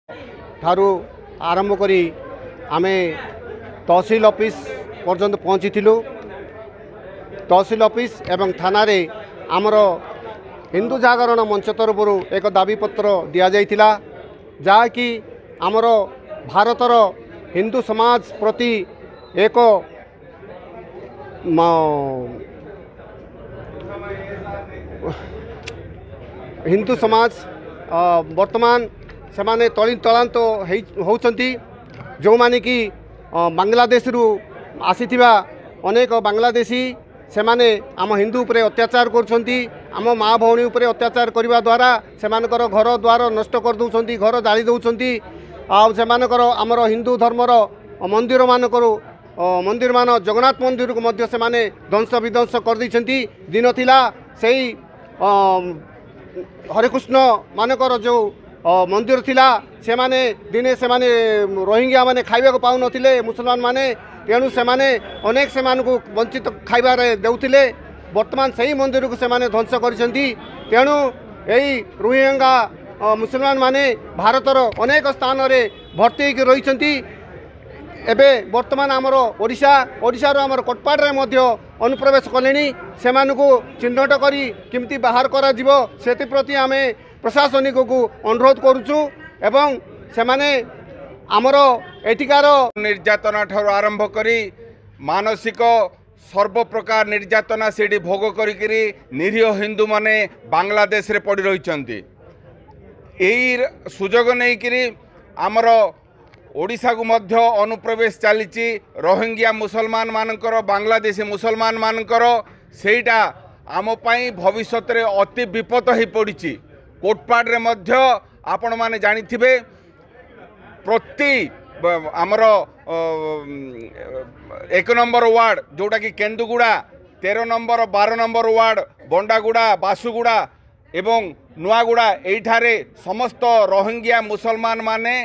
ठारू आरंभ करी आमे तहसील ऑफिस पर्यंत पहुँची तहसील ऑफिस एवं थाना रे आमर हिंदू जागरण मंच तरफ एक दाबीपत्र दि जाइथिला जहाँकि आमर भारतर हिंदू समाज प्रति एक हिंदू समाज वर्तमान से माने तलांत होउछंती जो माने कि बांग्लादेश रु आसीथिबा अनेक बांग्लादेशी से माने आम हिंदू उपरे अत्याचार करछंती आम माँ भौणी उपरे अत्याचार करने द्वारा सेमानकर घर द्वार नष्ट कर दउछंती घर जाली दउछंती आ सेमानकर आमर हिंदू धर्मर मंदिर मानकर मंदिर मान जगन्नाथ मंदिर को मध्य से माने ध्वंस विध्वंस कर दैछंती दिन थिला सेही हरेकृष्ण मानकर जो मंदिर थिला से माने दिने से माने रोहिंग्या माने खाइबा को पाउ नथिले मुसलमान माने तेणु से माने अनेक से मानकु वंचित खाइबार देउथिले वर्तमान सही मंदिर को से माने ध्वंस करिसेंती तेणु एही रोहिंग्या मुसलमान माने भारतर अनेक स्थान रे भर्ती होकर रहिसेंती एबे वर्तमान आमर ओडिशार आमर कोटपाड़ मध्य अनुप्रवेश कले से चिन्हट करी किमती बाहर करा जीवो सेति प्रति आमे प्रशासनिक को अनुरोध करुचु एवं से माने आमर एटिकार निर्यातना ठार आरंभ करी मानसिक सर्व प्रकार निर्यातना से भोग करी निरीह हिंदू माने बांग्लादेश रे पड़ी रही सुजोग नहीं करी आमर ओडिशा को मध्य अनुप्रवेश चली रोहिंग्या मुसलमान मानकर बांग्लादेशी मुसलमान मानकर सेटा आम पाई भविष्य रे अति विपद हो पड़ी कोटपाड़ रे मध्य आपण माने जानिथिबे प्रति आमर 1 नंबर वार्ड जोटा कि केन्दुगुड़ा 13 नंबर 12 नंबर वार्ड बंडागुड़ा बासुगुड़ा एवं नुआगुड़ा एठारे समस्त रोहिंग्या मुसलमान माने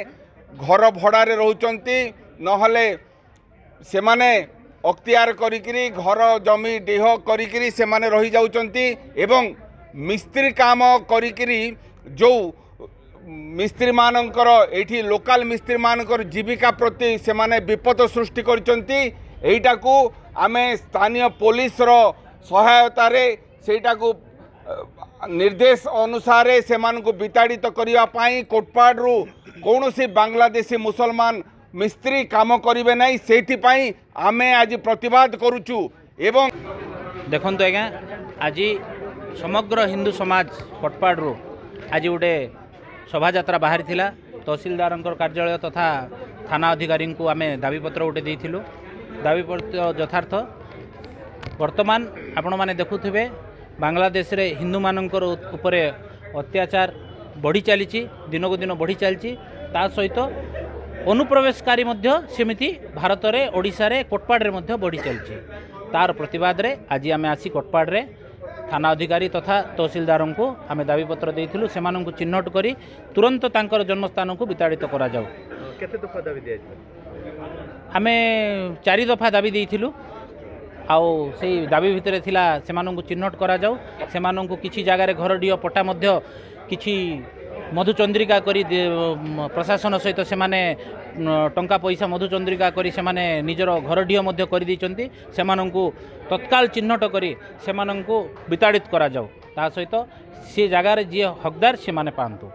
घर भड़ारे रोचंती नहले से माने अख्तियार करिकरी घर जमी डेह करिकरी से माने रही जाउचंती एवं मिस्त्री काम करिकरी जो मिस्त्री मानकर एठी लोकल मिस्त्री मानकर जीविका प्रति से माने विपद सृष्टि करचंती एटा को आमे स्थानीय पुलिस रो सहायता रे सेटा को निर्देश अनुसार से मानकु विताड़ित करिया पाई कोटपाड़ रु कौनसी बांग्लादेशी मुसलमान मिस्त्री काम करिवे नहीं सेति पाई आमे आज प्रतिवाद करूचु एवं देखंतु आज्ञा आज समग्र हिंदू समाज कोटपाड़ रु आज गोटे शोभा यात्रा बाहरी थिला तहसीलदार कार्यालय तथा थाना अधिकारी को आमे दाबीपत्र गोटे देइथिलु दाबीपत्र यथार्थ वर्तमान आपण माने देखुथिबे बांग्लादेश रे हिंदू मानकर उपरे अत्याचार बढ़ी चली दिन को दिन बढ़ी चली ता सहित अनुप्रवेशकारी सेमिति भारत रे ओडिशा रे कोटपाड़ रे मध्य बढ़ी चली तार प्रतिवाद रे आज आमे आसी कोटपाड़ रे थाना अधिकारी तथा तहसीलदार को आमे दाबीपत्र देइथिलु सेमानंकु चिन्हट करी तुरंत तांकर जन्मस्थान को विताड़ित करा जाऊ। केते दफा दाबी दिया आमे 4 दफा दाबी देइथिलु आउ से दाबी भितर थिला सेमानंकु चिन्हट करा जाऊ सेमानंकु किछि जगार घर डिओ पट्टा मध्य किछि मधुचंद्रिका करी प्रशासन सहित से माने टंका पैसा मधुचंद्रिका करी से माने निजर घर डिओ मध्य कर दैचंती सेमानंकु तत्काल चिन्हट करी सेमानंकु विताड़ित करा जाऊ ता सहित से जगार जी हकदार से माने पांतु।